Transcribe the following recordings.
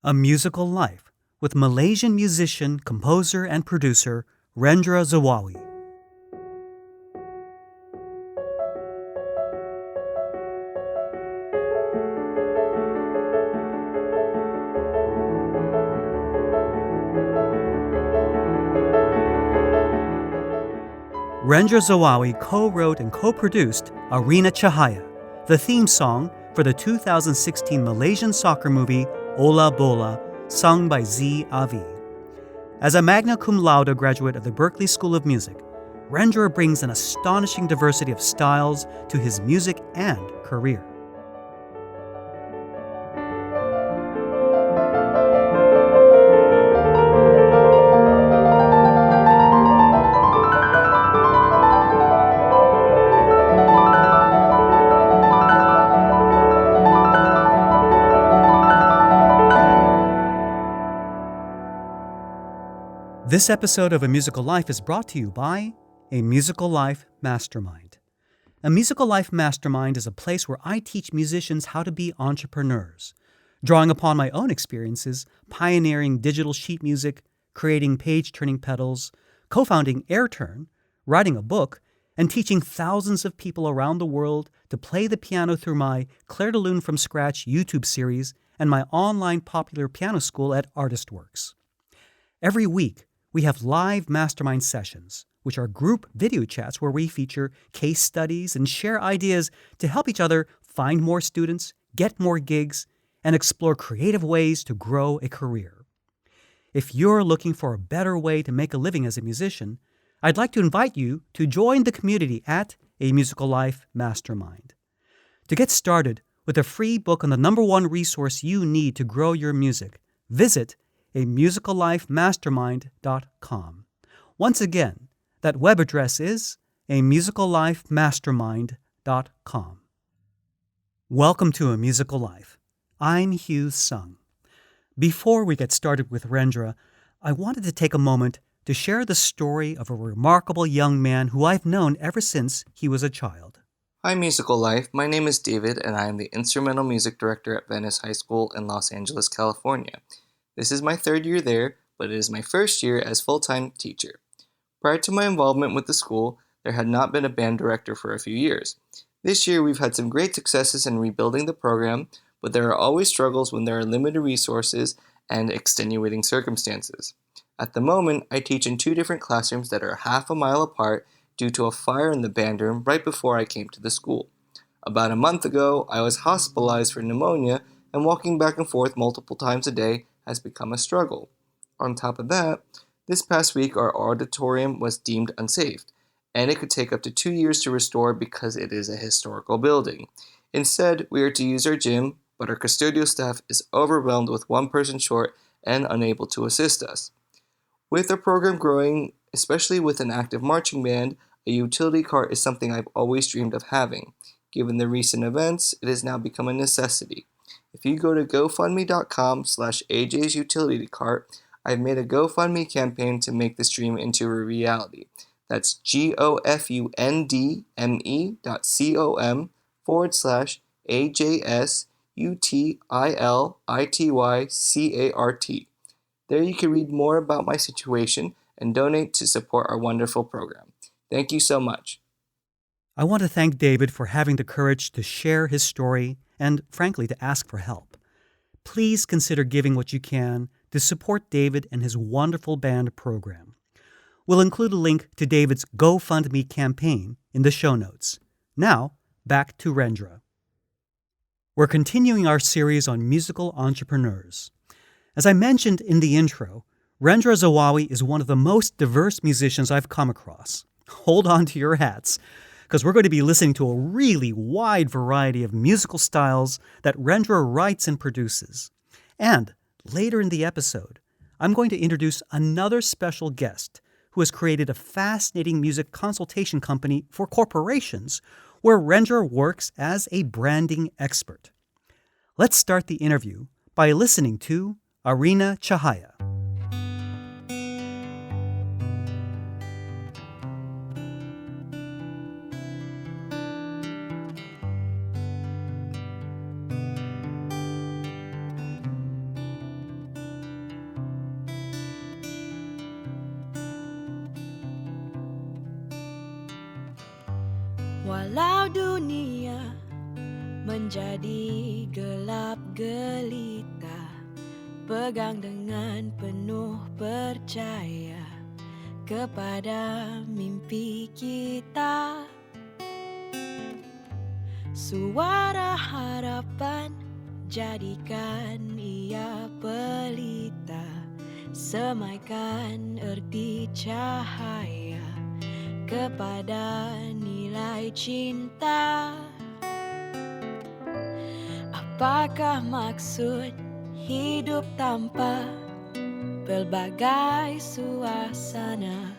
A Musical Life with Malaysian musician, composer, and producer Rendra Zawawi. Rendra Zawawi co-wrote and co-produced Arena Cahaya, the theme song for the 2016 Malaysian soccer movie Ola Bola, sung by Zawawi. As a magna cum laude graduate of the Berklee School of Music, Rendra brings an astonishing diversity of styles to his music and career. This episode of A Musical Life is brought to you by A Musical Life Mastermind. A Musical Life Mastermind is a place where I teach musicians how to be entrepreneurs, drawing upon my own experiences pioneering digital sheet music, creating page-turning pedals, co-founding AirTurn, writing a book, and teaching thousands of people around the world to play the piano through my Clair de Lune from Scratch YouTube series and my online popular piano school at ArtistWorks. Every week, we have live mastermind sessions, which are group video chats where we feature case studies and share ideas to help each other find more students, get more gigs, and explore creative ways to grow a career. If you're looking for a better way to make a living as a musician, I'd like to invite you to join the community at A Musical Life Mastermind. To get started with a free book on the number one resource you need to grow your music, visit amusicallifemastermind.com. Once again, that web address is amusicallifemastermind.com. Welcome to A Musical Life. I'm Hugh Sung. Before we get started with Rendra, I wanted to take a moment to share the story of a remarkable young man who I've known ever since he was a child. Hi Musical Life, my name is David and I am the Instrumental Music Director at Venice High School in Los Angeles, California. This is my third year there, but it is my first year as full-time teacher. Prior to my involvement with the school, there had not been a band director for a few years. This year we've had some great successes in rebuilding the program, but there are always struggles when there are limited resources and extenuating circumstances. At the moment, I teach in two different classrooms that are half a mile apart due to a fire in the band room right before I came to the school. About a month ago, I was hospitalized for pneumonia, and walking back and forth multiple times a day has become a struggle. On top of that, this past week our auditorium was deemed unsafe, and it could take up to 2 years to restore because it is a historical building. Instead, we are to use our gym, but our custodial staff is overwhelmed with one person short and unable to assist us. With our program growing, especially with an active marching band, a utility cart is something I've always dreamed of having. Given the recent events, it has now become a necessity. If you go to gofundme.com/AJ's Utility Cart, I've made a GoFundMe campaign to make this dream into a reality. That's gofundme.com/AJSUTILITYCART. There you can read more about my situation and donate to support our wonderful program. Thank you so much. I want to thank David for having the courage to share his story and, frankly, to ask for help. Please consider giving what you can to support David and his wonderful band program. We'll include a link to David's GoFundMe campaign in the show notes. Now, back to Rendra. We're continuing our series on musical entrepreneurs. As I mentioned in the intro, Rendra Zawawi is one of the most diverse musicians I've come across. Hold on to your hats, because we're going to be listening to a really wide variety of musical styles that Rendra writes and produces. And later in the episode, I'm going to introduce another special guest who has created a fascinating music consultation company for corporations where Rendra works as a branding expert. Let's start the interview by listening to Arena Cahaya. Walau dunia menjadi gelap gelita, pegang dengan penuh percaya kepada mimpi kita. Suara harapan jadikan ia pelita, semaikan erti cahaya kepada nilai cinta. Apakah maksud hidup tanpa pelbagai suasana?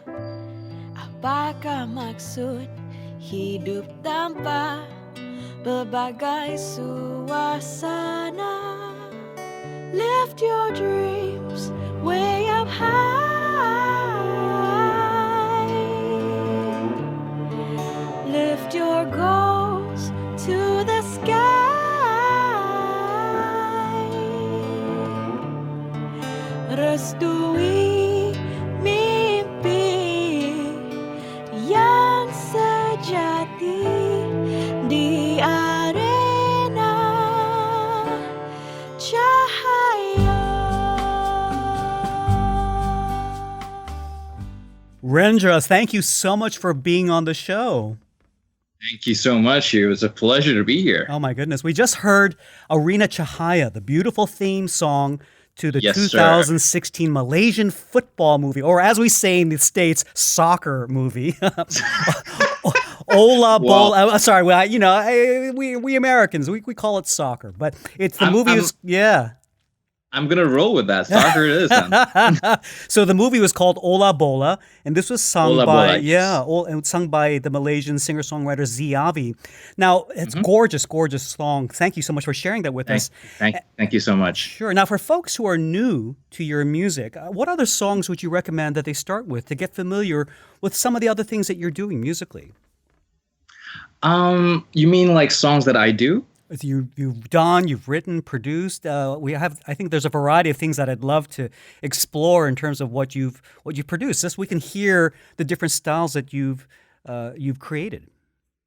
Apakah maksud hidup tanpa pelbagai suasana? Lift your dreams way up high. Lift your goals to the sky. Restui mimpi yang sejati di arena cahaya. Rendra, thank you so much for being on the show. Thank you so much. It was a pleasure to be here. Oh my goodness. We just heard Arena Cahaya, the beautiful theme song to the Yes, 2016 Malaysian football movie, or as we say in the States, soccer movie. Ola Bola. Sorry, we Americans, we call it soccer, but it's the movie is, yeah. I'm going to roll with that. Soccer it is then. So the movie was called Ola Bola, and this was sung Ola by, Bola, yes. and sung by the Malaysian singer-songwriter Zawawi. Now, it's gorgeous, gorgeous song. Thank you so much for sharing that with us. Thank you so much. Sure. Now, for folks who are new to your music, what other songs would you recommend that they start with to get familiar with some of the other things that you're doing musically? You mean like songs that I do? You've done, you've written, produced. I think there's a variety of things that I'd love to explore in terms of what you've produced. Just we can hear the different styles that you've created.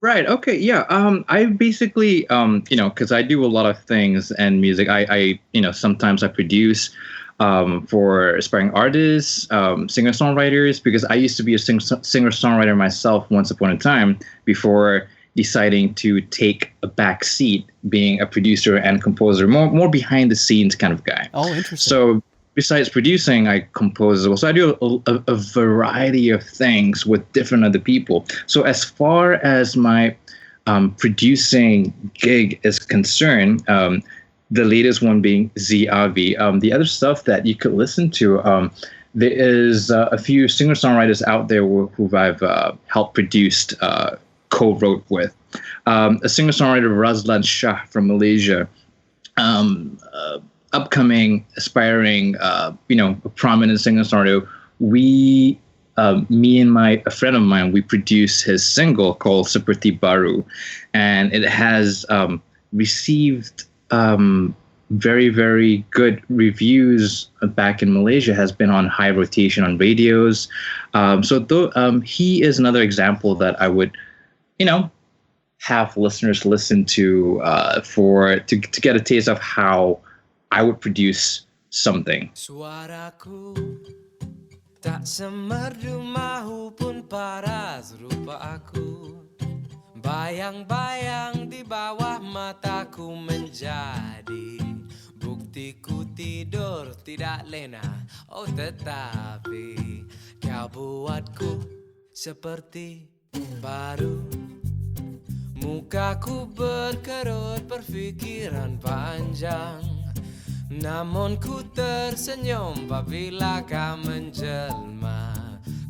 Right. Okay. Yeah. I basically, because I do a lot of things in music. I sometimes I produce for aspiring artists, singer-songwriters, because I used to be a singer-songwriter myself once upon a time before deciding to take a back seat, being a producer and composer, more behind the scenes kind of guy. Oh, interesting. So besides producing, I compose as well. So I do a variety of things with different other people. So as far as my producing gig is concerned, the latest one being Zawawi. The other stuff that you could listen to, there is a few singer-songwriters out there who I've helped produced, co-wrote with. A singer-songwriter, Razlan Shah from Malaysia, upcoming, aspiring, prominent singer-songwriter. Me and a friend of mine, we produced his single called Seperti Baru, and it has received very, very good reviews back in Malaysia, has been on high rotation on radios. He is another example that I would, have listeners listen to to get a taste of how I would produce something. Suaraku tak semerdu maupun paras rupa aku. Bayang-bayang di bawah mataku menjadi buktiku tidur tidak lena. Oh tetapi kau buatku seperti baru. Mukaku berkerut berfikiran panjang, namun ku tersenyum apabila kau menjelma,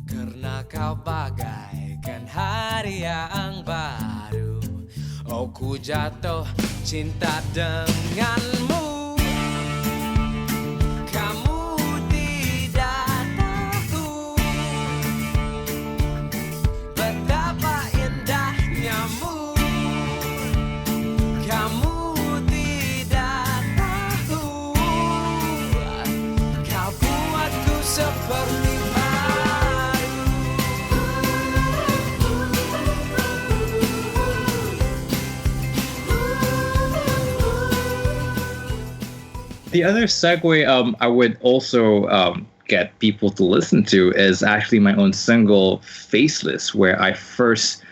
karena kau bagaikan hari yang baru. Oh ku jatuh cinta denganmu. Kamu tidak tahu betapa indahnya-mu. Kamu tidak tahu, kau buatku seperti baru. The other segue I would also get people to listen to is actually my own single, Faceless, where I first,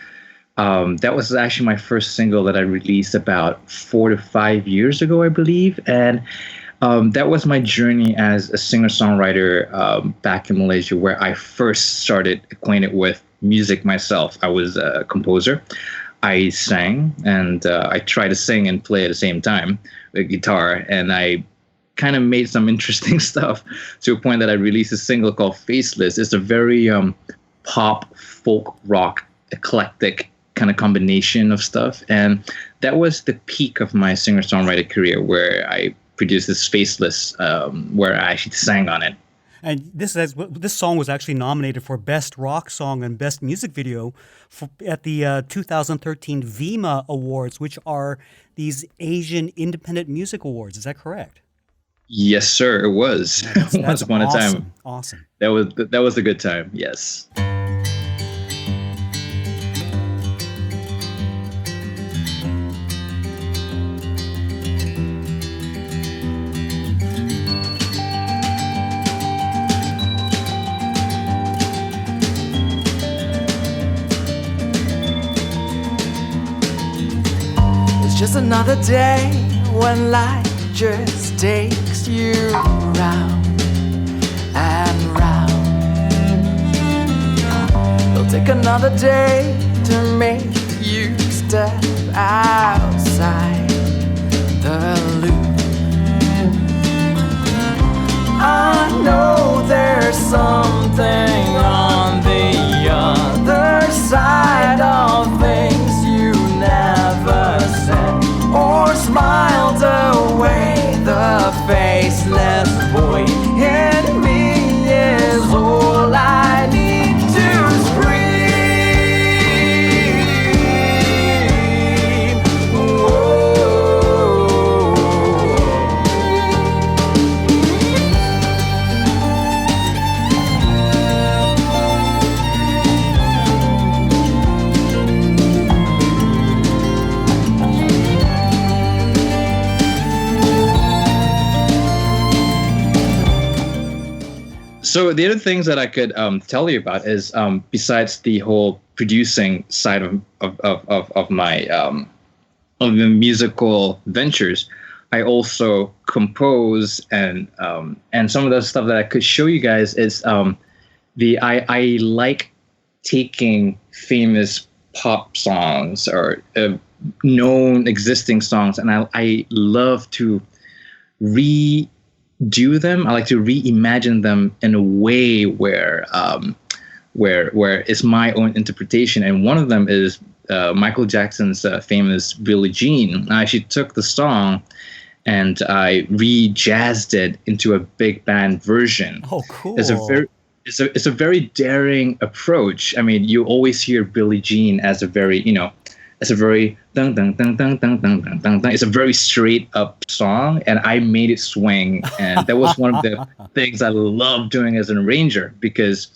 that was actually my first single that I released about 4 to 5 years ago, I believe. And that was my journey as a singer-songwriter back in Malaysia, where I first started acquainted with music myself. I was a composer. I sang, and I tried to sing and play at the same time with guitar, and I kind of made some interesting stuff to a point that I released a single called Faceless. It's a very pop, folk, rock, eclectic kind of combination of stuff. And that was the peak of my singer-songwriter career, where I produced this Faceless, where I actually sang on it. And this song was actually nominated for Best Rock Song and Best Music Video at the 2013 VIMA Awards, which are these Asian Independent Music Awards. Is that correct? Yes, sir. It was. That's Once upon a awesome. time. Awesome. That was a good time. Yes. It's just another day when life just takes you round and round. It'll take another day to make you step outside the loop. I know there's something on the other side of things you never said or smiled away. The faceless boy in me is all I need to scream. Whoa. So the other things that I could tell you about is besides the whole producing side of my of the musical ventures, I also compose, and some of the stuff that I could show you guys is I like taking famous pop songs or known existing songs, and I love to redo them. I like to reimagine them in a way where it's my own interpretation. And one of them is Michael Jackson's famous Billie Jean. I actually took the song and I re-jazzed it into a big band version. Oh, cool. It's a very daring approach. I mean, you always hear Billie Jean as a very, it's a very dun dun dun dun dun dun dun dun dun. It's a very straight up song, and I made it swing. And that was one of the things I love doing as an arranger, because,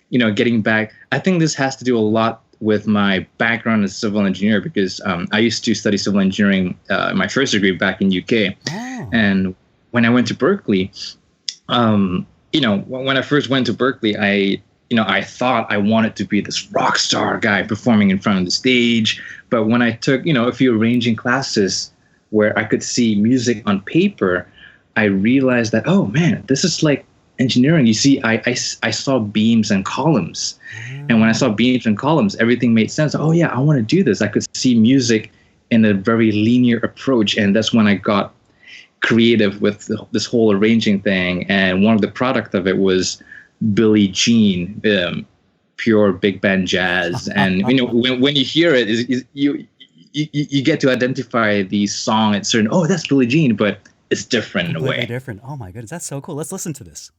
getting back, I think this has to do a lot with my background as a civil engineer, because I used to study civil engineering in my first degree back in UK. Oh. And when I went to Berkeley, when I first went to Berkeley, I thought I wanted to be this rock star guy performing in front of the stage. But when I took, a few arranging classes where I could see music on paper, I realized that, oh man, this is like engineering. You see, I saw beams and columns. And when I saw beams and columns, everything made sense. Oh yeah, I want to do this. I could see music in a very linear approach. And that's when I got creative with this whole arranging thing. And one of the product of it was Billie Jean, pure big band jazz. And when you hear it, you get to identify the song at certain. Oh, that's Billie Jean, but it's different in a way. Different. Oh my goodness, that's so cool. Let's listen to this.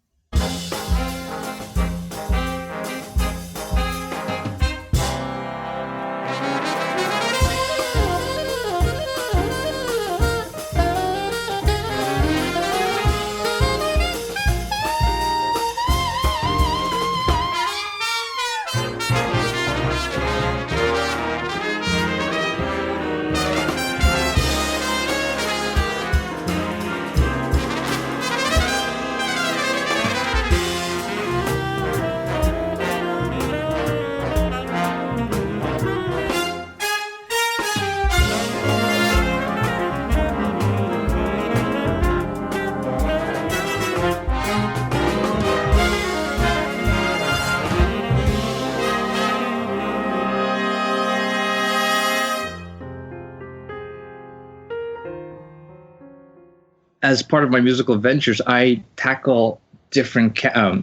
as part of my musical ventures, I tackle different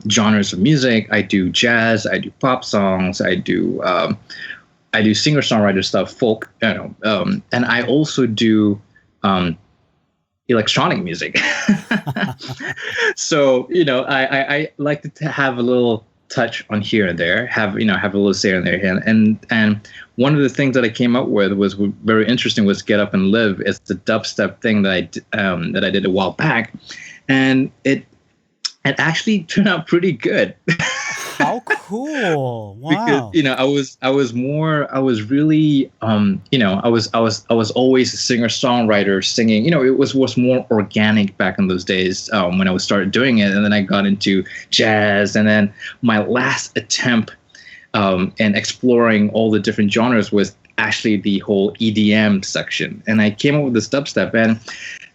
genres of music. I do jazz, I do pop songs, I do singer-songwriter stuff, folk, and I also do electronic music. So, I like to have a little touch on here and there, have a little say in there. And one of the things that I came up with was very interesting was Get Up and Live. It's the dubstep thing that I did a while back. And it actually turned out pretty good. How cool! Wow. Because, I was really I was always a singer-songwriter singing. It was more organic back in those days when I started doing it, and then I got into jazz, and then my last attempt in exploring all the different genres was actually the whole EDM section, and I came up with this dubstep. And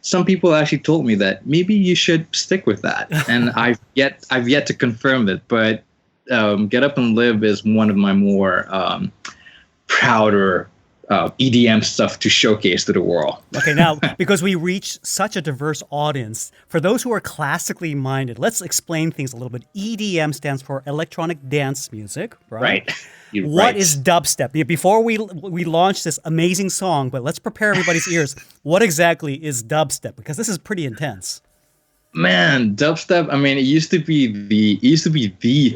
some people actually told me that maybe you should stick with that, and I've yet to confirm it, but. Get Up and Live is one of my more prouder EDM stuff to showcase to the world. Okay, now, because we reach such a diverse audience, for those who are classically minded, let's explain things a little bit. EDM stands for electronic dance music, right? Right. What is dubstep? Before we launch this amazing song, but let's prepare everybody's ears. What exactly is dubstep? Because this is pretty intense. Man, dubstep. I mean, it used to be the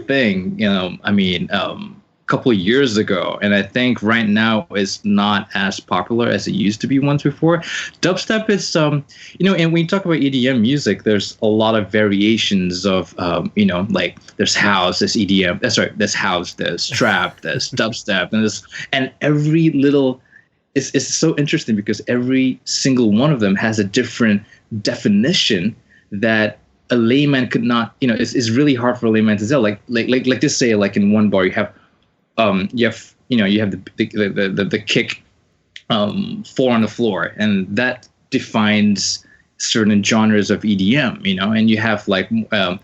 thing. A couple of years ago, and I think right now it's not as popular as it used to be once before. Dubstep is and when you talk about EDM music, there's a lot of variations of like there's house, there's EDM. That's right. There's house, there's trap, there's dubstep, and every little. It's so interesting because every single one of them has a different definition that a layman could not, it's really hard for a layman to tell. Like just say, like in one bar, you have the kick 4 on the floor, and that defines certain genres of EDM, and you have like a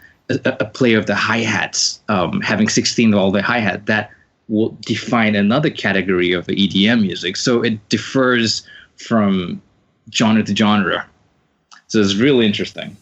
player of the hi-hats having 16 of all the hi-hat, that will define another category of the EDM music. So it differs from genre to genre. So it's really interesting.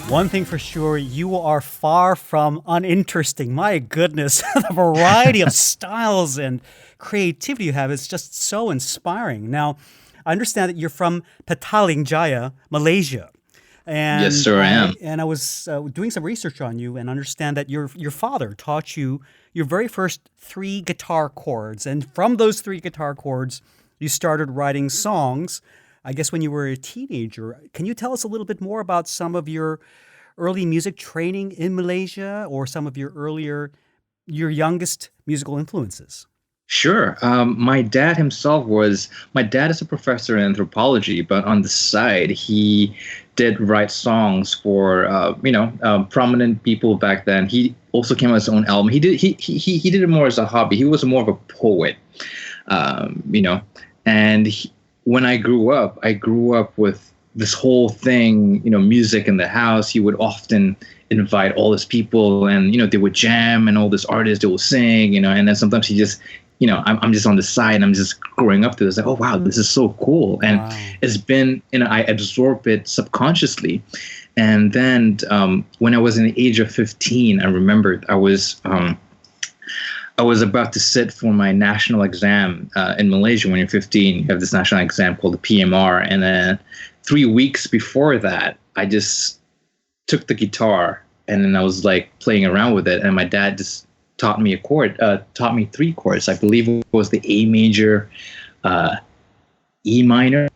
One thing for sure, you are far from uninteresting. My goodness, the variety of styles and creativity you have is just so inspiring. Now, I understand that you're from Petaling Jaya, Malaysia. And yes, sir, I am. And I was doing some research on you and understand that your father taught you your very first 3 guitar chords. And from those 3 guitar chords, you started writing songs, I guess when you were a teenager. Can you tell us a little bit more about some of your early music training in Malaysia or some of your youngest musical influences? Sure. My dad is a professor in anthropology, but on the side, he did write songs for, prominent people back then. He also came out with his own album. He did it more as a hobby. He was more of a poet, when I grew up with this whole thing, music in the house. He would often invite all his people, and they would jam, and all these artists, they would sing, and then sometimes he just, I'm just on the side, and I'm just growing up to this, like, oh wow, this is so cool. And It's been, I absorb it subconsciously. And then when I was in the age of 15, I remembered I was about to sit for my national exam in Malaysia. When you're 15, you have this national exam called the PMR. And then 3 weeks before that, I just took the guitar and then I was like playing around with it. And my dad just taught me taught me 3 chords. I believe it was the A major, E minor,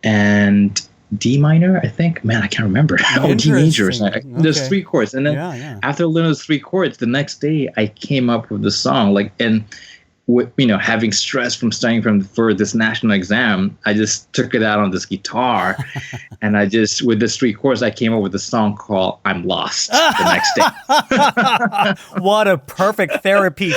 and D minor, I think. Man, I can't remember. D major or something. Okay. There's 3 chords. And then after learning those 3 chords, the next day I came up with the song. Having stress from studying for this national exam, I just took it out on this guitar. And with this 3 chords, I came up with a song called I'm Lost the next day. What a perfect therapy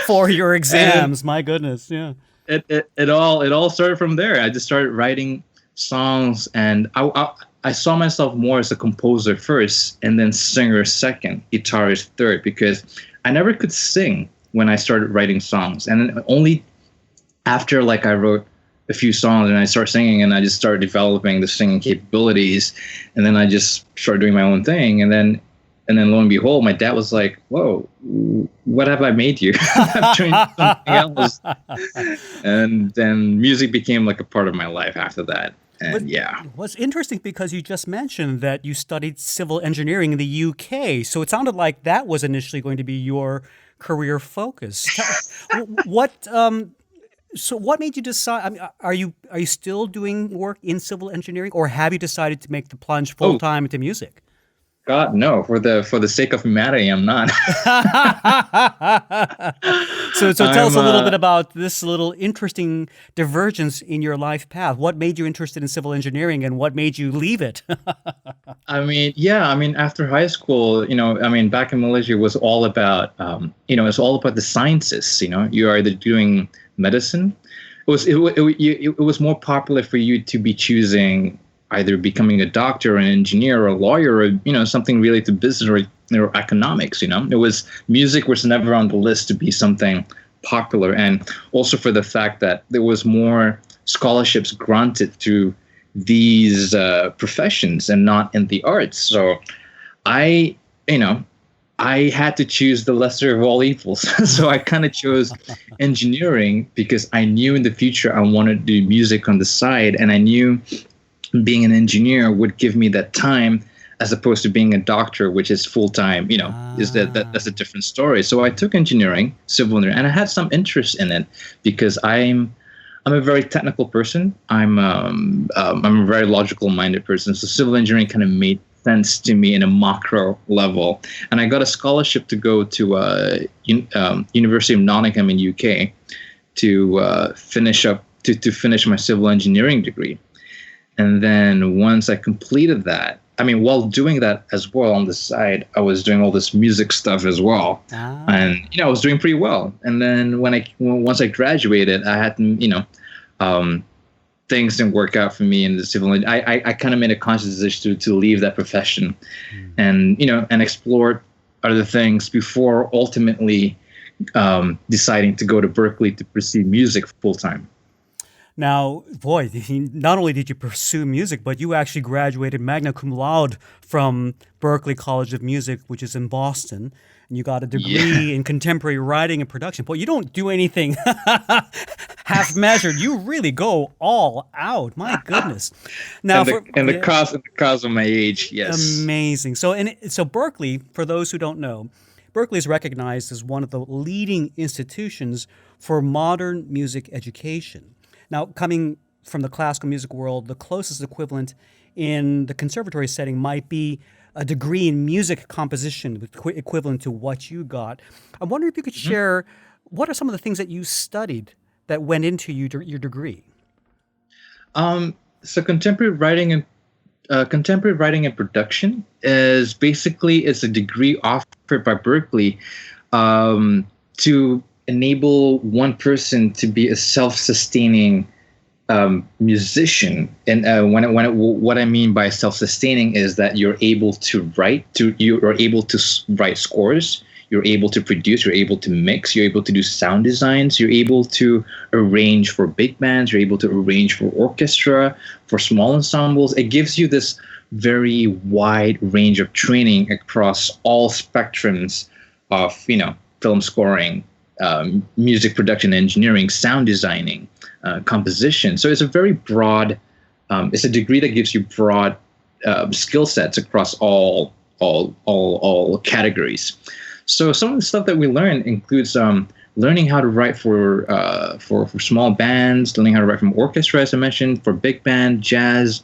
for your exams. My goodness. Yeah. It all started from there. I just started writing songs, and I saw myself more as a composer first, and then singer second, guitarist third, because I never could sing when I started writing songs. And only after I wrote a few songs and I started singing, and I just started developing the singing capabilities, and then I just started doing my own thing. And then lo and behold, my dad was like, "Whoa, what have I made you?" I'm doing something else. And then music became a part of my life after that. And What's interesting, because you just mentioned that you studied civil engineering in the UK. So it sounded like that was initially going to be your career focus. So what made you decide? I mean, are you still doing work in civil engineering, or have you decided to make the plunge full time into music? God, no. For the sake of humanity, I'm not. So tell us a little bit about this little interesting divergence in your life path. What made you interested in civil engineering, and what made you leave it? After high school, back in Malaysia, it was all about, it's all about the sciences. You're either doing medicine. It was more popular for you to be choosing either becoming a doctor, an engineer, or a lawyer, or something related to business or economics. Music was never on the list to be something popular, and also for the fact that there was more scholarships granted to these professions and not in the arts. So I had to choose the lesser of all evils. So I kind of chose engineering because I knew in the future I wanted to do music on the side, and I knew being an engineer would give me that time as opposed to being a doctor, which is full time. That's a different story. So I took engineering, civil engineering, and I had some interest in it because I'm a very technical person. I'm a very logical minded person. So civil engineering kind of made sense to me in a macro level, and I got a scholarship to go to University of Nottingham in UK to finish my civil engineering degree. And then once I completed that, while doing that as well on the side, I was doing all this music stuff as well. And, I was doing pretty well. And then once I graduated, I had things didn't work out for me in the civil. I kind of made a conscious decision to leave that profession and explore other things before ultimately deciding to go to Berkeley to pursue music full time. Now, boy, not only did you pursue music, but you actually graduated magna cum laude from Berklee College of Music, which is in Boston, and you got a degree in contemporary writing and production. Boy, you don't do anything half measured. You really go all out. My goodness. Now, the cause of my age, yes. Amazing. So Berklee, for those who don't know, Berklee is recognized as one of the leading institutions for modern music education. Now, coming from the classical music world, the closest equivalent in the conservatory setting might be a degree in music composition, equivalent to what you got. I'm wondering if you could share, what are some of the things that you studied that went into your degree? So contemporary writing and production is basically a degree offered by Berklee to enable one person to be a self-sustaining musician. And what I mean by self-sustaining is that you're able to write scores, you're able to produce, you're able to mix, you're able to do sound designs, you're able to arrange for big bands, you're able to arrange for orchestra, for small ensembles. It gives you this very wide range of training across all spectrums of, film scoring, music production engineering, sound designing, composition. So it's a very broad, it's a degree that gives you broad skill sets across all categories. So some of the stuff that we learn includes learning how to write for small bands, learning how to write from orchestra, as I mentioned, for big band, jazz.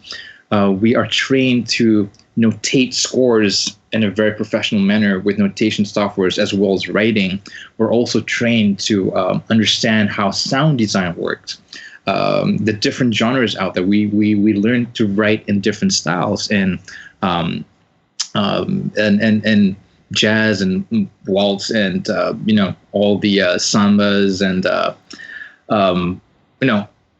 We are trained to notate scores in a very professional manner with notation softwares as well as writing. We're also trained to understand how sound design works, the different genres out there. We learn to write in different styles and jazz and waltz and all the sambas and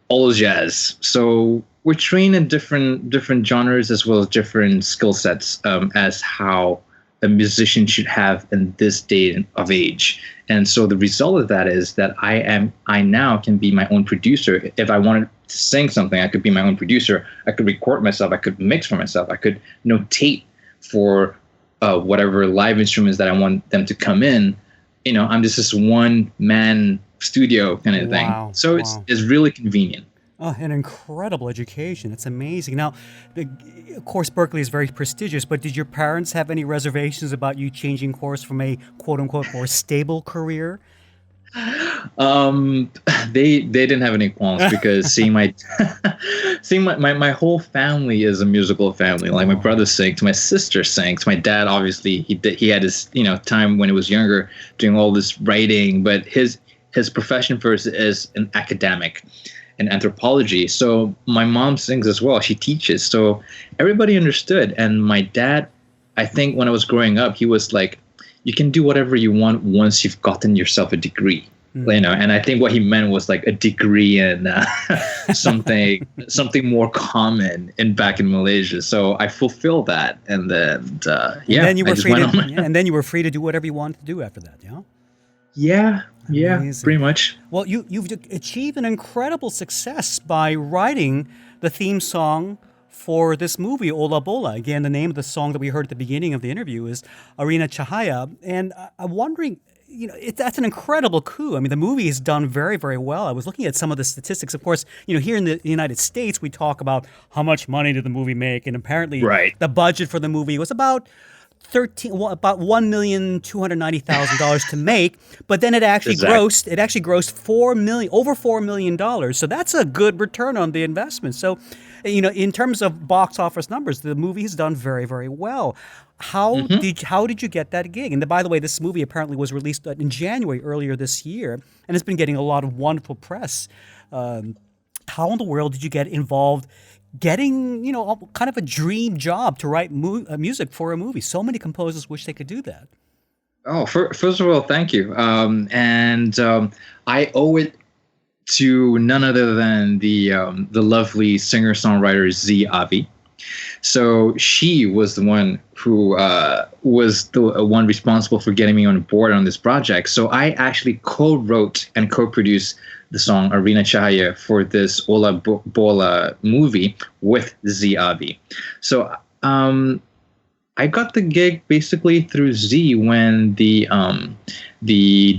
all jazz. So we're trained in different genres as well as different skill sets as how a musician should have in this day of age. And so the result of that is that I now can be my own producer. If I wanted to sing something, I could be my own producer. I could record myself. I could mix for myself. I could notate for whatever live instruments that I want them to come in. I'm just this one man studio kind of thing. Wow, so wow. it's really convenient. Oh, an incredible education. It's amazing. Now, of course, Berkeley is very prestigious, but did your parents have any reservations about you changing course from a quote-unquote more stable career? They didn't have any qualms because seeing my whole family is a musical family. Like my brother sings, my sister sings, my dad obviously he had his time when he was younger doing all this writing, but his profession first is an academic in anthropology. So my mom sings as well. She teaches. So everybody understood. And my dad, I think when I was growing up, he was like, you can do whatever you want once you've gotten yourself a degree. And I think what he meant was like a degree in something more common back in Malaysia. So I fulfilled that, and then and then you were free and then you were free to do whatever you wanted to do after that. Yeah, Amazing. Pretty much. Well, you've achieved an incredible success by writing the theme song for this movie, Ola Bola. Again, the name of the song that we heard at the beginning of the interview is Arena Chahaya. And I'm wondering, that's an incredible coup. I mean, the movie has done very, very well. I was looking at some of the statistics. Of course, here in the United States, we talk about how much money did the movie make. And apparently the budget for the movie was about $1,290,000 to make, but then it actually grossed over $4 million. So that's a good return on the investment. So, in terms of box office numbers, the movie has done very, very well. How did you get that gig? And by the way, this movie apparently was released in January earlier this year, and it's been getting a lot of wonderful press. How in the world did you get involved getting, kind of a dream job to write music for a movie? So many composers wish they could do that. Oh, first of all, thank you. I owe it to none other than the lovely singer-songwriter Zawawi. So she was the one who was the one responsible for getting me on board on this project. So I actually co-wrote and co-produced the song Arena Chahaya for this Ola Bola movie with Zawawi. So I got the gig basically through Z when the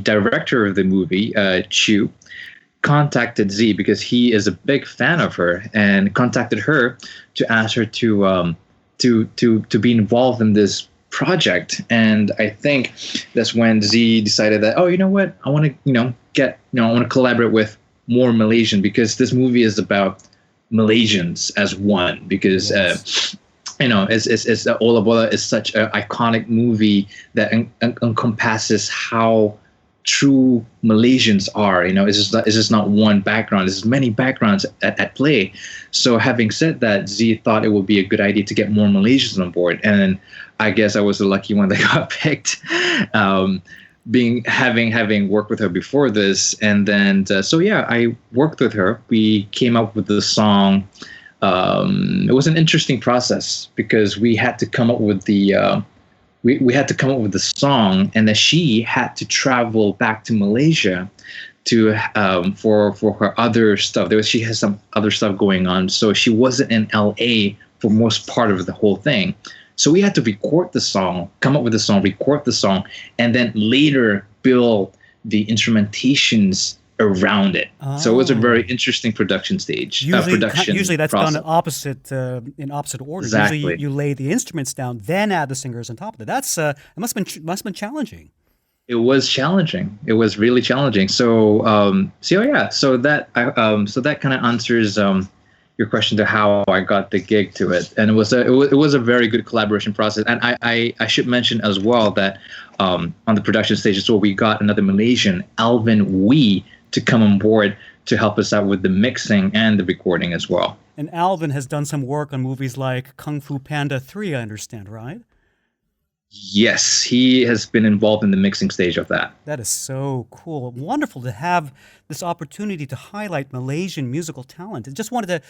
director of the movie, Chu, contacted Z because he is a big fan of her and contacted her to ask her to be involved in this project. And I think that's when Z decided that, you know what, I want to I want to collaborate with more Malaysian, because this movie is about Malaysians as one, because it's Ola Bola is such an iconic movie that encompasses how true Malaysians are. It's just not one background. There's many backgrounds at play. So having said that, Z thought it would be a good idea to get more Malaysians on board, and I guess I was the lucky one that got picked. Having worked with her before this, and then I worked with her. We came up with the song. It was an interesting process because we had to come up with the we had to come up with the song, and then she had to travel back to Malaysia to for her other stuff. She has some other stuff going on, so she wasn't in LA for most part of the whole thing. So we had to record the song, come up with the song, record the song, and then later build the instrumentations around it. So it was a very interesting production stage. Usually that's process. done in opposite order. Exactly. Usually you lay the instruments down, then add the singers on top of it. That's it must have been challenging. It was challenging. It was really challenging. So that kind of answers your question to how I got the gig to it, and it was a very good collaboration process. And I should mention as well that on the production stage, so we got another Malaysian, Alvin Wee, to come on board to help us out with the mixing and the recording as well. And Alvin has done some work on movies like Kung Fu Panda 3, I understand, right? Yes, he has been involved in the mixing stage of that. That is so cool. Wonderful to have this opportunity to highlight Malaysian musical talent. I just wanted to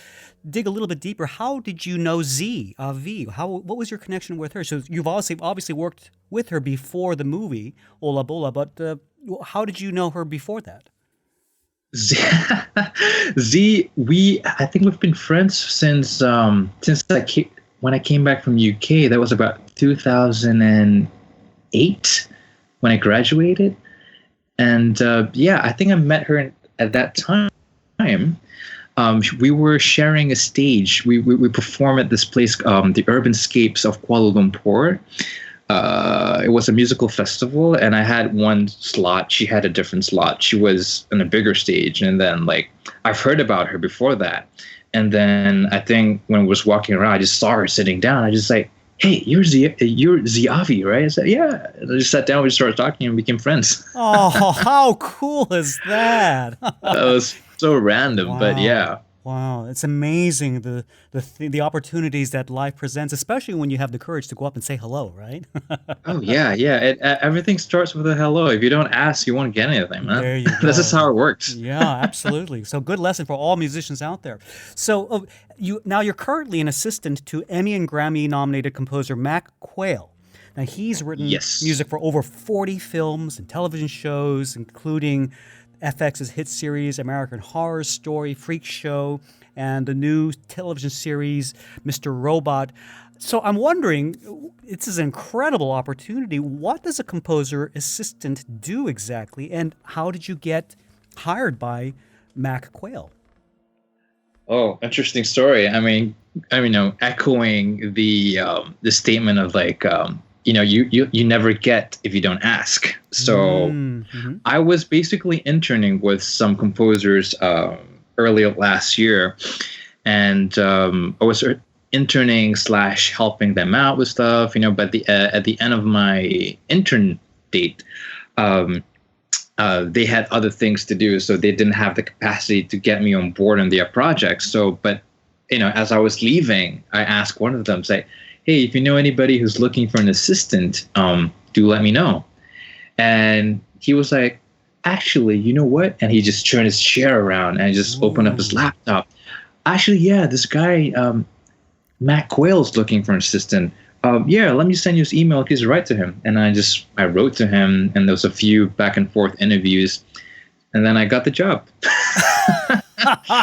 dig a little bit deeper. How did you know Zawawi? What was your connection with her? So you've obviously worked with her before the movie Ola Bola, but how did you know her before that? I think we've been friends since when I came back from UK. That was about 2008 when I graduated, and I think I met her at that time. We were sharing a stage. We performed at this place, the Urban Scapes of Kuala Lumpur. It was a musical festival, and I had one slot. She had a different slot. She was on a bigger stage, and then I've heard about her before that. And then I think when I was walking around, I just saw her sitting down. I just like, hey, you're Zawawi, right? I said, yeah. And I just sat down, we started talking, and became friends. Oh, how cool is that? That was so random, Wow. But yeah. Wow, it's amazing the opportunities that life presents, especially when you have the courage to go up and say hello, right? Oh yeah. Everything starts with a hello. If you don't ask, you won't get anything, man. There you go. This is how it works. Yeah, absolutely. So good lesson for all musicians out there. So you're currently an assistant to Emmy and Grammy nominated composer Mac Quayle. Now he's written music for over 40 films and television shows, including FX's hit series American Horror Story, Freak Show, and the new television series Mr. Robot. So I'm wondering, this is an incredible opportunity. What does a composer assistant do exactly, and how did you get hired by Mac Quayle? Oh, interesting story. I mean, echoing the statement of you never get if you don't ask. So I was basically interning with some composers earlier last year, and I was interning / helping them out with stuff, but at the end of my intern date, they had other things to do, so they didn't have the capacity to get me on board on their projects. But as I was leaving, I asked one of them, say, hey, if you know anybody who's looking for an assistant, do let me know. And he was like, actually, you know what? And he just turned his chair around and just opened up his laptop. Actually, yeah, this guy, Matt Quayle's looking for an assistant. Let me send you his email. Please write to him. And I wrote to him, and there was a few back and forth interviews, and then I got the job.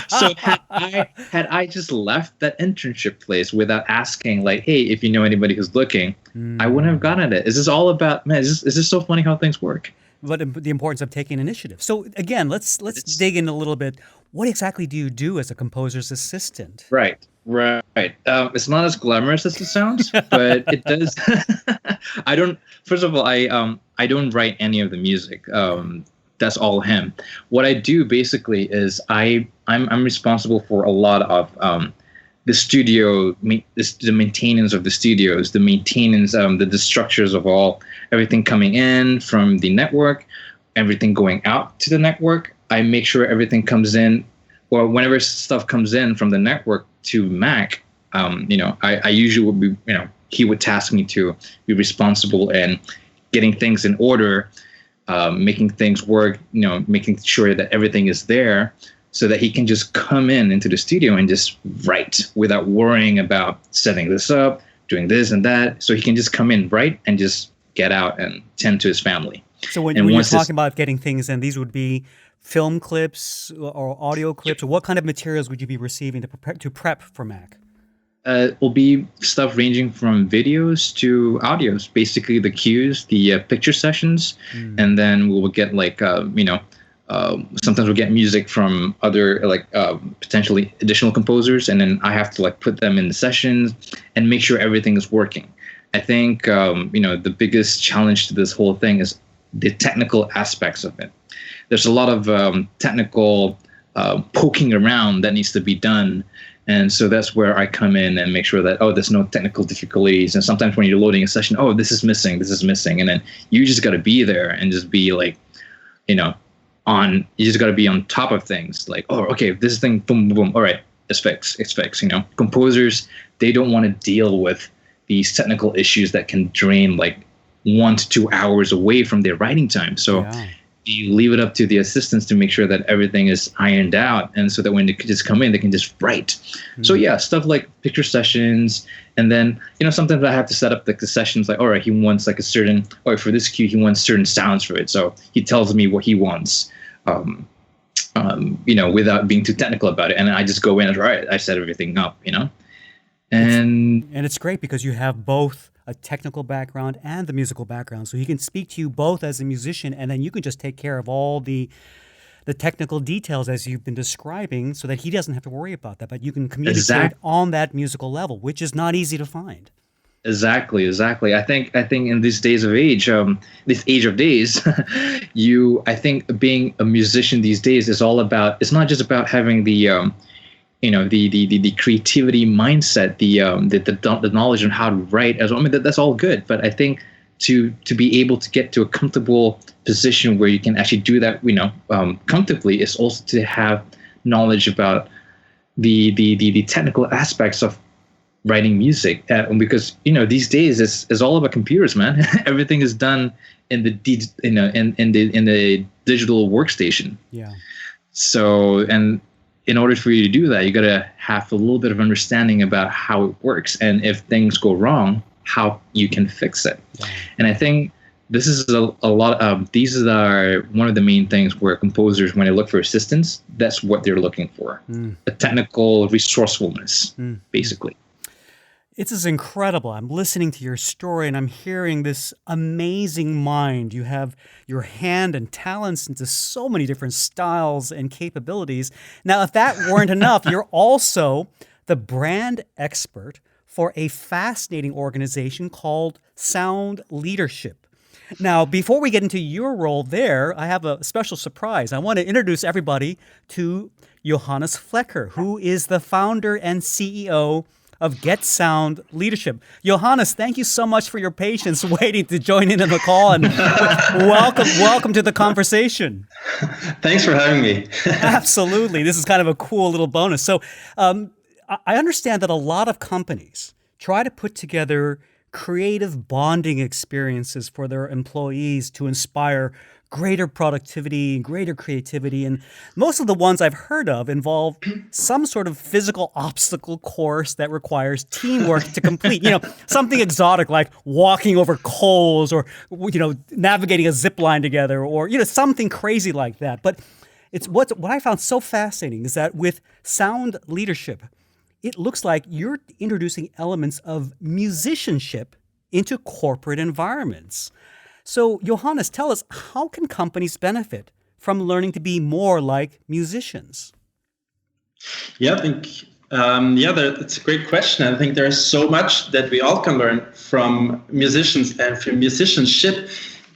So had I just left that internship place without asking, like, hey, if you know anybody who's looking, I wouldn't have gotten it. Is this all about, man, is this so funny how things work? But the importance of taking initiative. So again, let's dig in a little bit. What exactly do you do as a composer's assistant? Right. It's not as glamorous as it sounds, but it does. First of all, I don't write any of the music. That's all him. What I do basically is I'm responsible for a lot of the studio, the maintenance of the studios, the maintenance, the structures of everything coming in from the network, everything going out to the network. I make sure everything comes in, or whenever stuff comes in from the network to Mac, I usually would be, he would task me to be responsible in getting things in order, making things work, making sure that everything is there so that he can just come into the studio and just write without worrying about setting this up, doing this and that. So he can just come in, write, and just get out and tend to his family. So when you're talking about getting things in, these would be film clips or audio clips, or what kind of materials would you be receiving to prep for Mac? will be stuff ranging from videos to audios, basically the cues, the picture sessions, and then we'll get like, sometimes we'll get music from other potentially additional composers, and then I have to like put them in the sessions and make sure everything is working. I think, the biggest challenge to this whole thing is the technical aspects of it. There's a lot of technical poking around that needs to be done. And so that's where I come in and make sure that, there's no technical difficulties. And sometimes when you're loading a session, this is missing. And then you just got to be there and just be like, you just got to be on top of things. Like, okay, this thing, boom, boom. All right, it's fixed. Composers, they don't want to deal with these technical issues that can drain like 1 to 2 hours away from their writing time. So you leave it up to the assistants to make sure that everything is ironed out, and so that when they just come in, they can just write. So stuff like picture sessions, and then sometimes I have to set up the sessions like, all right, he wants like a certain, or for this cue he wants certain sounds for it, so he tells me what he wants, without being too technical about it, and then I just go in and I set everything up, and it's great because you have both a technical background and the musical background. So he can speak to you both as a musician, and then you can just take care of all the technical details as you've been describing, so that he doesn't have to worry about that. But you can communicate on that musical level, which is not easy to find. Exactly. I think in these days of age, this age of days, I think being a musician these days is all about. It's not just about having the the creativity mindset, the knowledge on how to write as well. I mean, that's all good, but I think to be able to get to a comfortable position where you can actually do that, comfortably, is also to have knowledge about the technical aspects of writing music. Because these days it's all about computers, man. Everything is done in the digital workstation. Yeah. So, and in order for you to do that, you got to have a little bit of understanding about how it works, and if things go wrong, how you can fix it. Yeah. And I think this is a lot of these are one of the main things where composers, when they look for assistance, that's what they're looking for: a technical resourcefulness, basically. It's just incredible. I'm listening to your story and I'm hearing this amazing mind. You have your hand and talents into so many different styles and capabilities. Now, if that weren't enough, you're also the brand expert for a fascinating organization called Sound Leadership. Now, before we get into your role there, I have a special surprise. I want to introduce everybody to Johannes Flecker, who is the founder and CEO of Get Sound Leadership. Johannes, thank you so much for your patience waiting to join in on the call, and welcome to the conversation. Thanks for having me. Absolutely. This is kind of a cool little bonus. So I understand that a lot of companies try to put together creative bonding experiences for their employees to inspire greater productivity, greater creativity. And most of the ones I've heard of involve some sort of physical obstacle course that requires teamwork to complete. Something exotic like walking over coals, or, navigating a zip line together, or, something crazy like that. But it's what I found so fascinating is that with Sound Leadership, it looks like you're introducing elements of musicianship into corporate environments. So, Johannes, tell us, how can companies benefit from learning to be more like musicians? Yeah, I think, that's a great question. I think there's so much that we all can learn from musicians and from musicianship,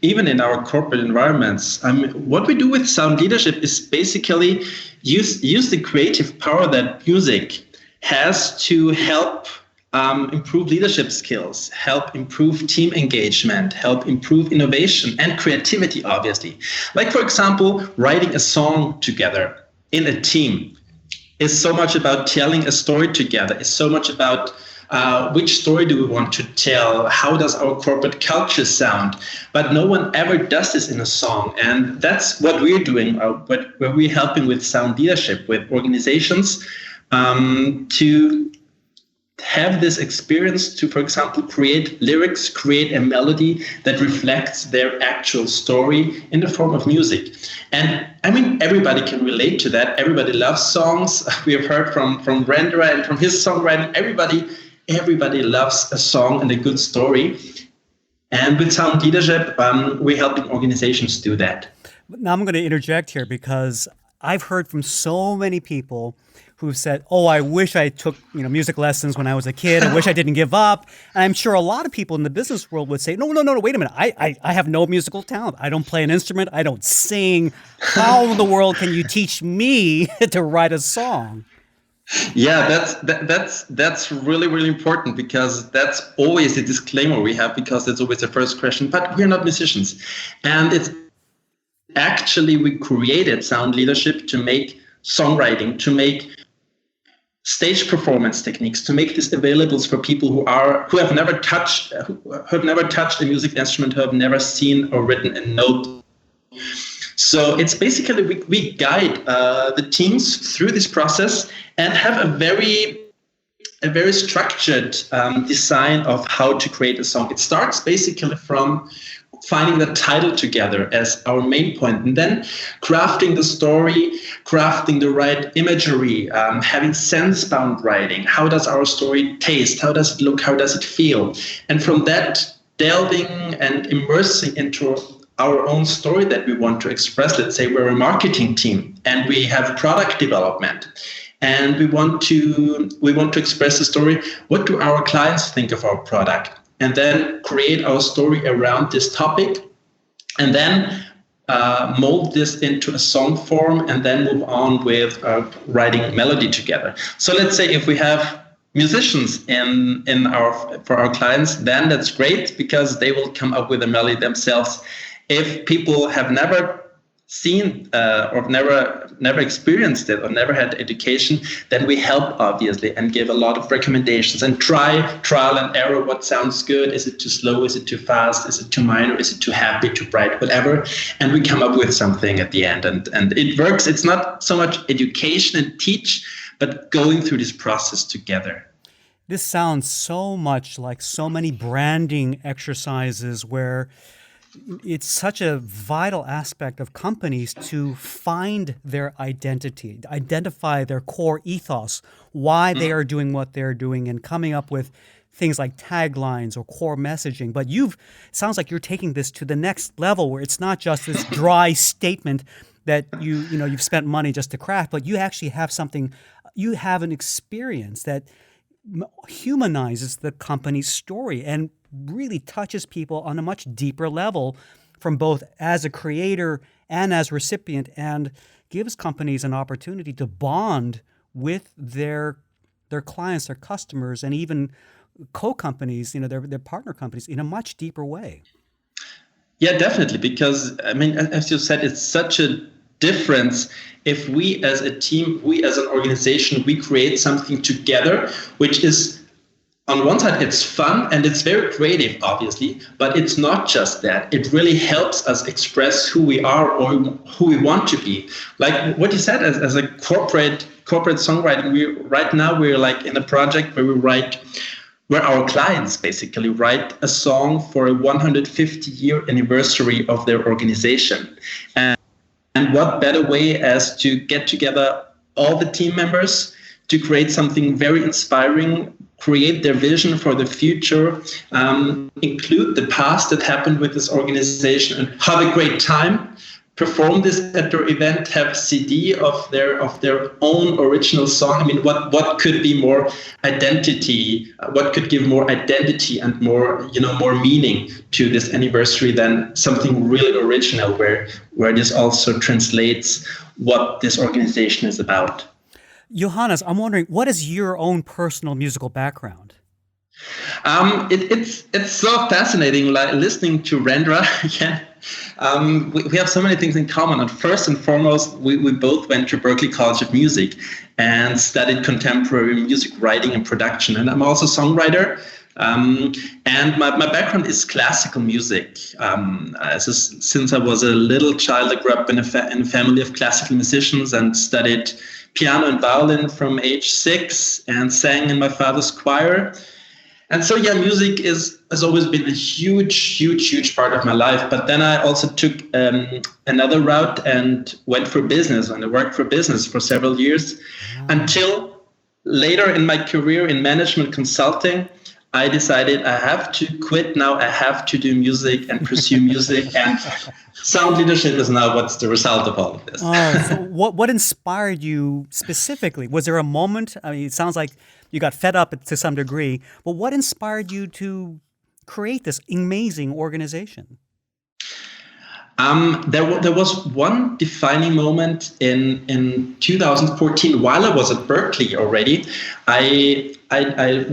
even in our corporate environments. What we do with Sound Leadership is basically use the creative power that music has to help improve leadership skills, help improve team engagement, help improve innovation and creativity, obviously. Like, for example, writing a song together in a team is so much about telling a story together. It's so much about which story do we want to tell? How does our corporate culture sound? But no one ever does this in a song. And that's what we're doing, where we're helping with Sound Leadership, with organizations to have this experience to, for example, create lyrics, create a melody that reflects their actual story in the form of music. And I mean, everybody can relate to that. Everybody loves songs. We have heard from Rendra and from his songwriting. Everybody loves a song and a good story. And with Sound Leadership, we're helping organizations do that. Now I'm going to interject here because I've heard from so many people who've said, "Oh, I wish I took music lessons when I was a kid. I wish I didn't give up." And I'm sure a lot of people in the business world would say, "No, wait a minute. I have no musical talent. I don't play an instrument. I don't sing. How in the world can you teach me to write a song?" Yeah, that's really, really important, because that's always the disclaimer we have, because it's always the first question. But we're not musicians, and it's actually we created Sound Leadership to make songwriting, to make stage performance techniques, to make this available for people who have never touched a music instrument, who have never seen or written a note. So it's basically we guide the teams through this process and have a very structured design of how to create a song. It starts basically from finding the title together as our main point, and then crafting the story, crafting the right imagery, having sense-bound writing. How does our story taste? How does it look? How does it feel? And from that, delving and immersing into our own story that we want to express. Let's say we're a marketing team and we have product development, and we want to express the story. What do our clients think of our product? And then create our story around this topic, and then mold this into a song form, and then move on with writing melody together. So let's say if we have musicians for our clients, then that's great, because they will come up with a melody themselves. If people have never seen or never experienced it or never had education, then we help, obviously, and give a lot of recommendations and trial and error. What sounds good? Is it too slow? Is it too fast? Is it too minor? Is it too happy, too bright, whatever? And we come up with something at the end, and it works. It's not so much education and teach, but going through this process together. This sounds so much like so many branding exercises where it's such a vital aspect of companies to find their identity, identify their core ethos, why they are doing what they're doing, and coming up with things like taglines or core messaging. But sounds like you're taking this to the next level, where it's not just this dry statement that you've spent money just to craft, but you actually have something, you have an experience that humanizes the company's story and really touches people on a much deeper level, from both as a creator and as recipient, and gives companies an opportunity to bond with their clients, their customers, and even co-companies, their partner companies, in a much deeper way. Yeah, definitely. Because, I mean, as you said, it's such a difference if we as a team, we as an organization, we create something together, which is, on one side, it's fun and it's very creative, obviously, but it's not just that. It really helps us express who we are or who we want to be. Like what you said, as a corporate songwriting, right now we're like in a project where our clients basically write a song for a 150-year anniversary of their organization. And what better way as to get together all the team members to create something very inspiring, create their vision for the future, include the past that happened with this organization, and have a great time, perform this at their event, have a CD of their own original song. I mean, what could be more identity? What could give more identity and more meaning to this anniversary than something really original, where this also translates what this organization is about. Johannes, I'm wondering, what is your own personal musical background? It's so fascinating, like listening to Rendra again. We have so many things in common. And first and foremost, we both went to Berklee College of Music and studied contemporary music writing and production. And I'm also a songwriter. And my background is classical music. Since I was a little child, I grew up in a family of classical musicians and studied piano and violin from age 6 and sang in my father's choir. And so, yeah, music has always been a huge part of my life. But then I also took another route and went for business, and I worked for business for several years until later in my career in management consulting, I decided I have to quit now. I have to do music and pursue music. And sound leadership is now what's the result of all of this. So what inspired you specifically? Was there a moment? I mean, it sounds like you got fed up to some degree, but what inspired you to create this amazing organization? There was one defining moment in 2014 while I was at Berkeley already. I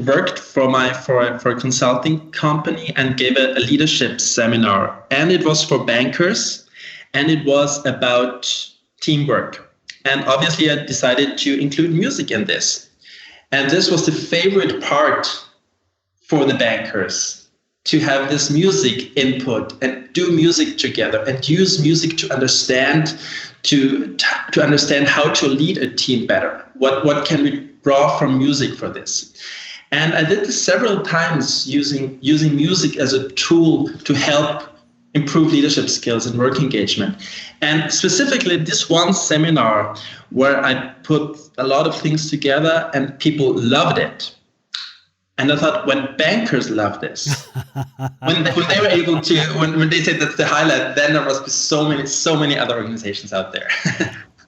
worked for a consulting company and gave a leadership seminar, and it was for bankers, and it was about teamwork. And obviously I decided to include music in this. And this was the favorite part for the bankers, to have this music input and do music together and use music to understand how to lead a team better. What can we draw from music for this? And I did this several times using music as a tool to help improve leadership skills and work engagement. And specifically this one seminar where I put a lot of things together and people loved it. And I thought, when bankers love this, when they were able to, when they said that's the highlight, then there must be so many other organizations out there.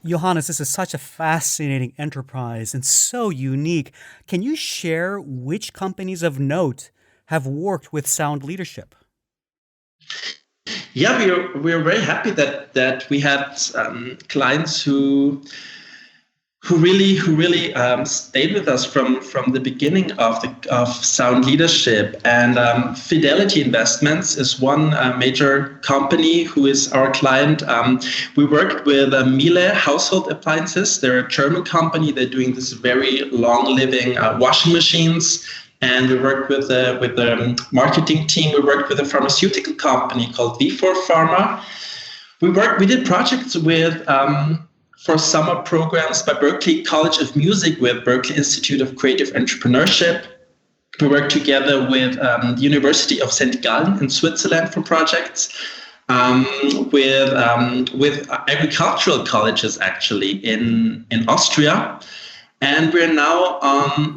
Johannes, this is such a fascinating enterprise and so unique. Can you share which companies of note have worked with sound leadership? Yeah, we're very happy that we had clients who really stayed with us from the beginning of sound leadership. And Fidelity Investments is one major company who is our client. We worked with Miele Household Appliances. They're a German company. They're doing this very long-living washing machines. And we worked with the marketing team. We worked with a pharmaceutical company called V4 Pharma. We did projects with for summer programs by Berklee College of Music with Berklee Institute of Creative Entrepreneurship. We worked together with the University of St. Gallen in Switzerland for projects, with agricultural colleges actually in Austria. And we're now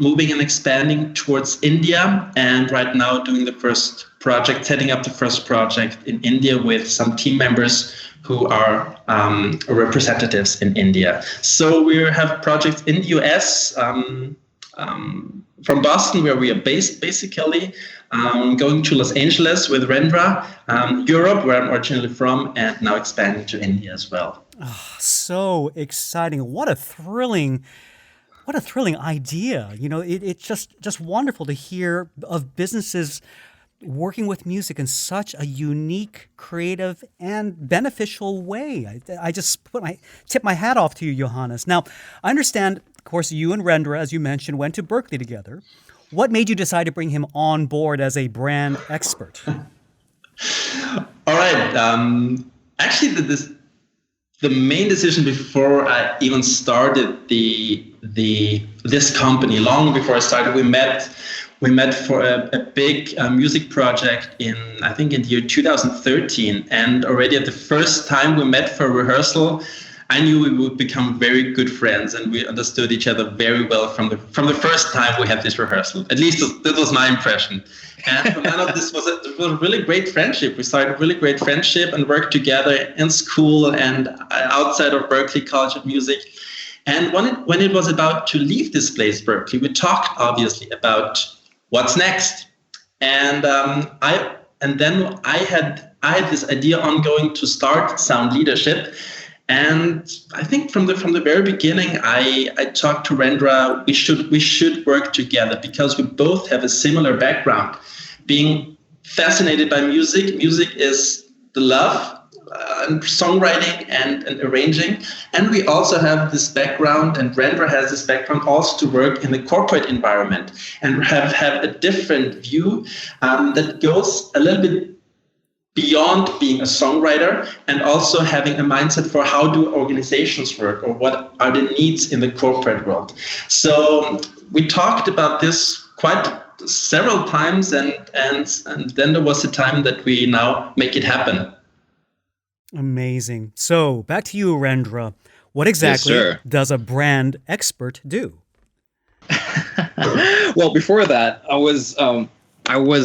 moving and expanding towards India, and right now doing the first project, setting up the first project in India with some team members who are representatives in India. So we have projects in the US, from Boston, where we are based basically, going to Los Angeles with Rendra, Europe, where I'm originally from, and now expanding to India as well. Oh, so exciting. What a thrilling idea. You know, it's just wonderful to hear of businesses working with music in such a unique, creative, and beneficial way. I just tip my hat off to you, Johannes. Now, I understand, of course, you and Rendra, as you mentioned, went to Berklee together. What made you decide to bring him on board as a brand expert? All right. Actually, the main decision before I even started this company, long before I started, we met for a big music project in the year 2013. And already at the first time we met for rehearsal, I knew we would become very good friends, and we understood each other very well from the first time we had this rehearsal. At least that was my impression. And from then on, this was a really great friendship. We started a really great friendship and worked together in school and outside of Berklee College of Music. And when it was about to leave this place, Berklee, we talked obviously about what's next. And then I had this idea ongoing to start Sound Leadership. And I think from the very beginning, I talked to Rendra, we should work together because we both have a similar background. Being fascinated by music. Music is the love, and songwriting and arranging. And we also have this background, and Rendra has this background also to work in the corporate environment and have a different view that goes a little bit beyond being a songwriter, and also having a mindset for how do organizations work or what are the needs in the corporate world. So we talked about this quite several times, and then there was a time that we now make it happen. Amazing. So back to you, Rendra. What exactly does a brand expert do? Well, before that, I was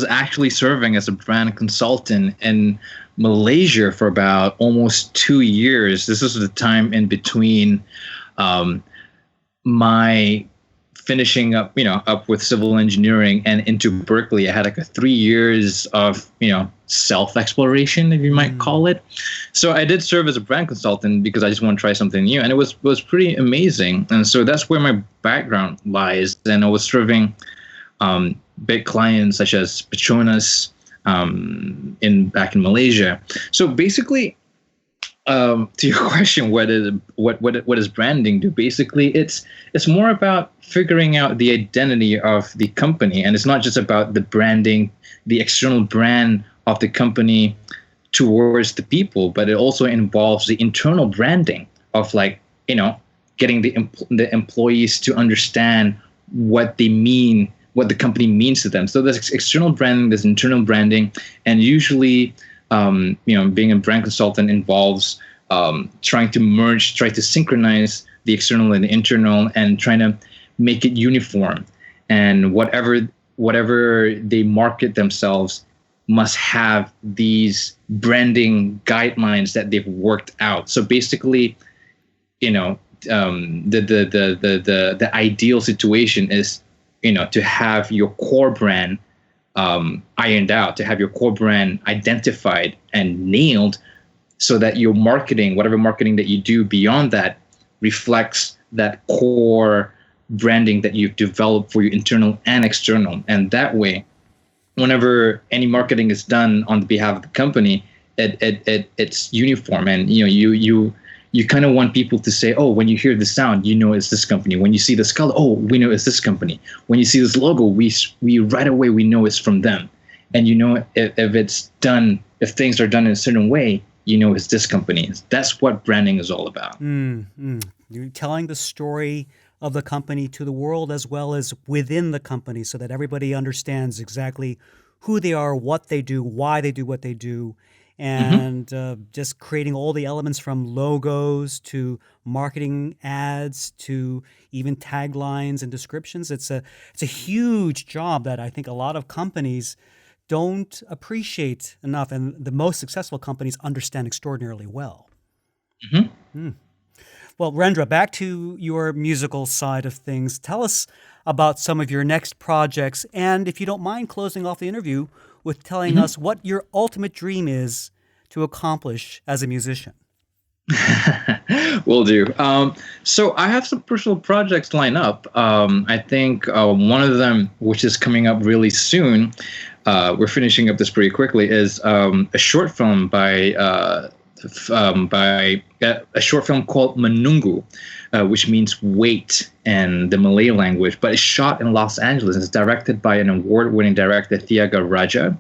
actually serving as a brand consultant in Malaysia for about almost 2 years. This was the time in between my finishing up with civil engineering and into Berkeley. I had like a 3 years of, self-exploration, if you might call it. So I did serve as a brand consultant because I just want to try something new. And it was pretty amazing. And so that's where my background lies. And I was serving big clients such as Petronas back in Malaysia. So basically, to your question, what does branding do? Basically, it's more about figuring out the identity of the company, and it's not just about the branding, the external brand of the company towards the people, but it also involves the internal branding of getting the employees to understand what they mean, what the company means to them. So there's external branding, there's internal branding, and usually being a brand consultant involves trying to synchronize the external and the internal, and trying to make it uniform. And whatever they market themselves must have these branding guidelines that they've worked out. So basically, the ideal situation is, to have your core brand ironed out, to have your core brand identified and nailed, so that your marketing, whatever marketing that you do beyond that, reflects that core branding that you've developed for your internal and external. And that way, whenever any marketing is done on behalf of the company, it's uniform. And you kind of want people to say, oh, when you hear the sound, it's this company. When you see this color, oh, we know it's this company. When you see this logo, we right away we know it's from them. And if things are done in a certain way, it's this company. That's what branding is all about. You're telling the story of the company to the world as well as within the company, so that everybody understands exactly who they are, what they do, why they do what they do, and just creating all the elements from logos to marketing ads to even taglines and descriptions. It's a huge job that I think a lot of companies don't appreciate enough, and the most successful companies understand extraordinarily well. Well, Rendra, back to your musical side of things. Tell us about some of your next projects, and if you don't mind closing off the interview with telling us what your ultimate dream is to accomplish as a musician. Will do. So I have some personal projects lined up. I think one of them, which is coming up really soon, we're finishing up this pretty quickly, is a short film by a short film called Menunggu, which means wait in the Malay language, but it's shot in Los Angeles. It's directed by an award-winning director, Thiaga Raja.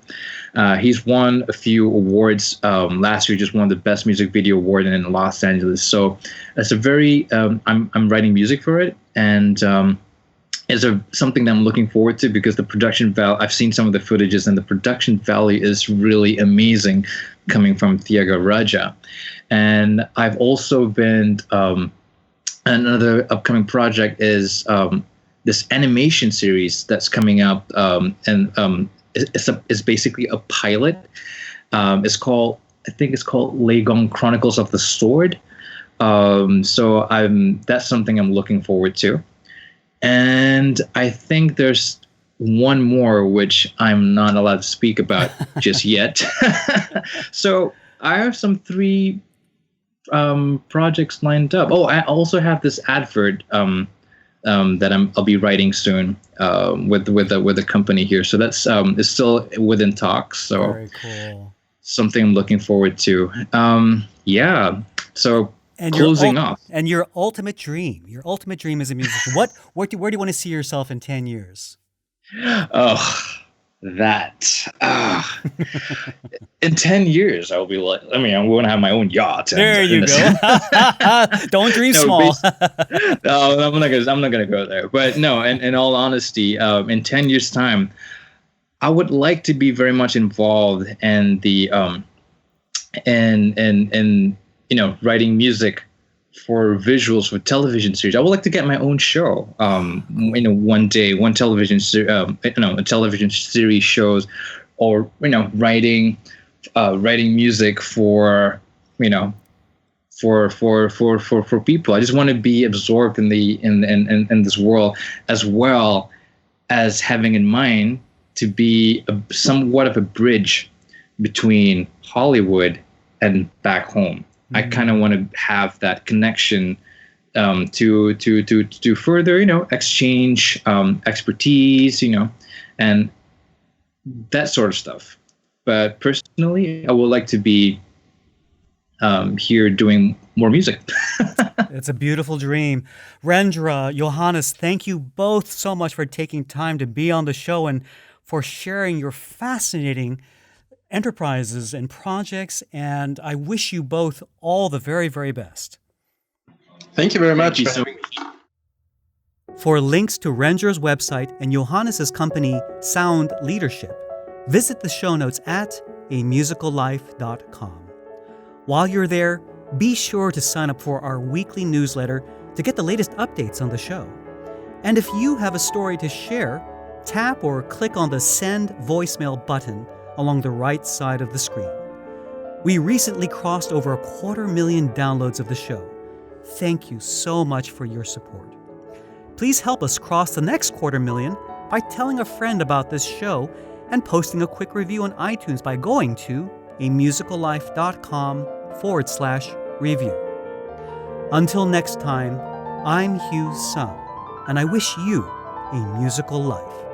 He's won a few awards. Last year, just won the Best Music Video Award in Los Angeles. So it's a very, I'm writing music for it, and it's something that I'm looking forward to, because the production value, I've seen some of the footages, and the production value is really amazing coming from Thiaga Raja. And I've also been, another upcoming project is this animation series that's coming up, and it's basically a pilot. It's called Legong Chronicles of the Sword. So that's something I'm looking forward to. And I think there's one more which I'm not allowed to speak about just yet. So I have some 3 projects lined up. Oh, I also have this advert that I'll be writing soon with a company here. So that's it's still within talks. So very cool. Something I'm looking forward to. Yeah. So. And closing off. And your ultimate dream as a musician. Where do you want to see yourself in 10 years? Oh, That in 10 years I will be like, I want to have my own yacht. There you go. Don't dream small. No, I'm not gonna go there. But no, in all honesty, in 10 years' time, I would like to be very much involved in the and writing music for visuals for television series. I would like to get my own show. One day, one television a television series shows, or writing music for for people. I just want to be absorbed in in this world, as well as having in mind to be somewhat of a bridge between Hollywood and back home. I kind of want to have that connection to further, exchange expertise, and that sort of stuff. But personally, I would like to be here doing more music. It's a beautiful dream. Rendra, Johannes, thank you both so much for taking time to be on the show and for sharing your fascinating enterprises and projects, and I wish you both all the very, very best. Thank you very much. For links to Rendra's website and Johannes' company, Sound Leadership, visit the show notes at amusicallife.com. While you're there, be sure to sign up for our weekly newsletter to get the latest updates on the show. And if you have a story to share, tap or click on the Send Voicemail button along the right side of the screen. We recently crossed over 250,000 downloads of the show. Thank you so much for your support. Please help us cross the next 250,000 by telling a friend about this show and posting a quick review on iTunes by going to amusicallife.com/review. Until next time, I'm Hugh Sung, and I wish you a musical life.